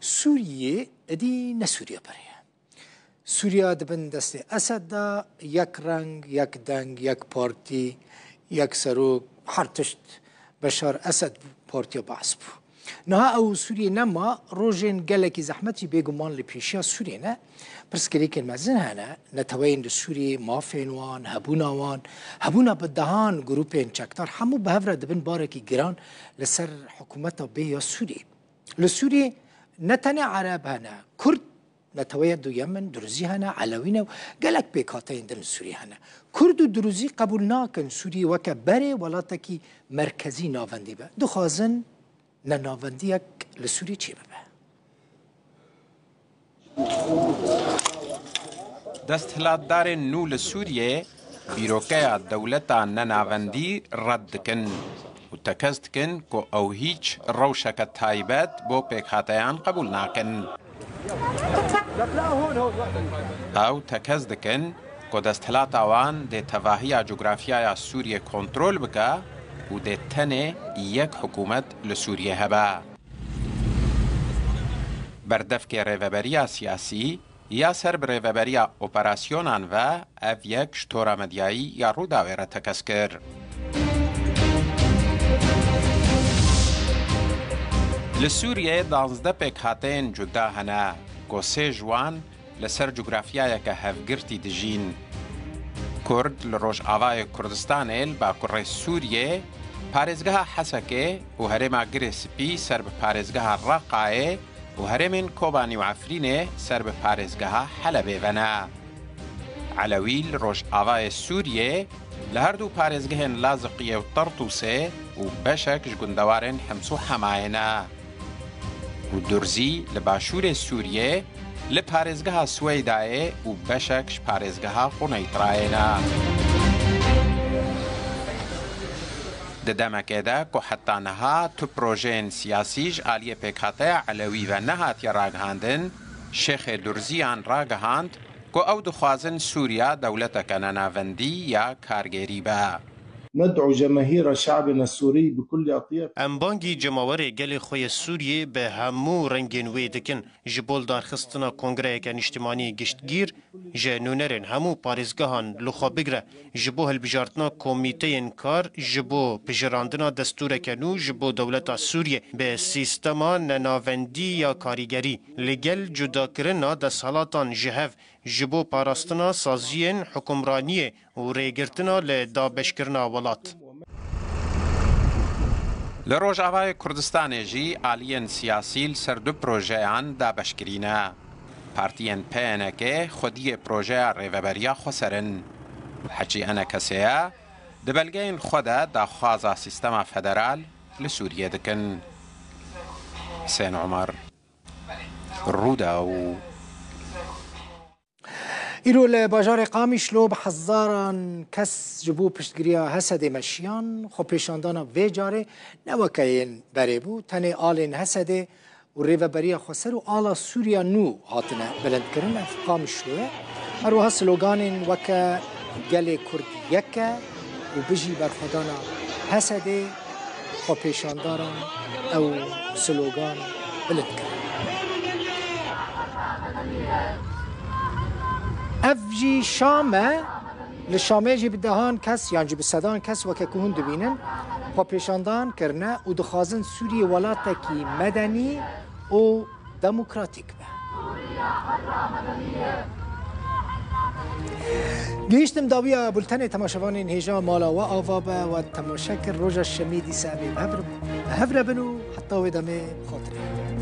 سوریه ادی نه سوریه بریه سوریا دبن دست اسد دا یک رنگ یک دنگ یک پارتی یک سروک هر تشت بشار اسد پارتی باعث بو نها او سوریه نما روجين گلکی زحمتی بگمان لپیشیا سوریه نه پس کلیکن مزن هنه نتوین سوریه مافینوان هبونا بدهان گروپین چکتار همو به هفره دبن بارکی گران لسر حکومتا به یا سوریه لسوریه نتنه عرب هنه کرد نتوی دو یمن دروزی هنه علوینه گلک بیکاته اندن سوریه هنه کرد و دروزی قبول ناکن سوریه وکه بره ولاتا کی مرکزی ناوندی به دو خوازن نه ناوندی یک لسوریه چی ببه دستهلاتدار نو لسوریه بیروکه دولتا نناوندی رد کن و تکست کن که او هیچ روشک تایبت بو پیکاتیان قبول ناکن او تکز دکن که دستهلات آوان ده تواهی جغرافیای سوریه کنترول بکه و ده تنه یک حکومت لسوریه هبه بردف که ریوبریا سیاسی یا سر ریوبریا اپراسیونان و اف یک شتورا مدیایی یا رو داویره تکز کر لسوریه 12 پیکاتین جدا هنه که سه جوان لسر جغرافیای که هفگرتی دجین کرد لروش آوای کردستان ایل با کره سوریه پارزگاه حسکه و هرما گرسپی سر به پارزگاه راقایه و هرمین کوبانی و عفرینه سر به پارزگاه حلبه ونا علوی لروش آوای سوریه لهر دو پارزگهن لازقیه و طرطوسه و بشک جگندوارن حمسو حماینا و درزی لباشور سوریه لپارزگاه سویدایه و بشکش پارزگاه قنیطراینا ددمکه ده که حتی نها تو پروژین سیاسیج آلیه پیکاته علوی و نهاتی راگهاندن شیخ درزیان راگهاند که او دخوازن سوریا دولتک نناوندی یا کارگری به ندعو جماهير شعبنا السوري بكل أطياف ام بانگی جماور گل خوی سوریه به همو رنگین وی دکن جبول دارخستنا کنگره کن اجتماعی گشتگیر جنونرن همو پارزگاهان لخوا بگره جبو هلبجارتنا کمیته کار جبو پجراندنا دستور کنو جبو دولت سوریه به سیستما نناوندی یا کاریگری لگل جدا کرنا دستالاتان جهف جبو پاراستنا سازیین حکمرانیه و ریگرتنا لدابشکرنا ولات لروجاوای کردستان جی آلین سیاسی سر دو پروژهان دابشکرینه پارتیان پینکه خودی پروژه ریوبریا خسرن حجی انا کسیه دبلگین خدا دا خوازا سیستما فدرال لسوریه دکن حسین عمر روداو ایرو لباجار قامیش لو بحزاران کس جبو پشتگیریا حسد مشیان خو پیشاندانا وی جاره نوکین بری بو تنه آلین حسد و ریوبریا خسر و آلا سوریا نو هاتنه بلند کرن اف قامیش لوه اروها سلوگانین وکا گل کرد یکا و بجی برخودانا حسد خو پیشانداران او سلوگان بلند کرن افجی شامه لشامه جی بدهان کس یعنی جی بسدان کس وکه کهون دبینن خو پیشاندان کرنه و دخوازن سوریه ولاتا کی مدنی و دموکراتیک به گیشتم داویا بلتن تماشاوان هیجا مالا و آوابه و تماشاکر روژا شمیدی سعبی بهفر بنو حتی و دمه خاطره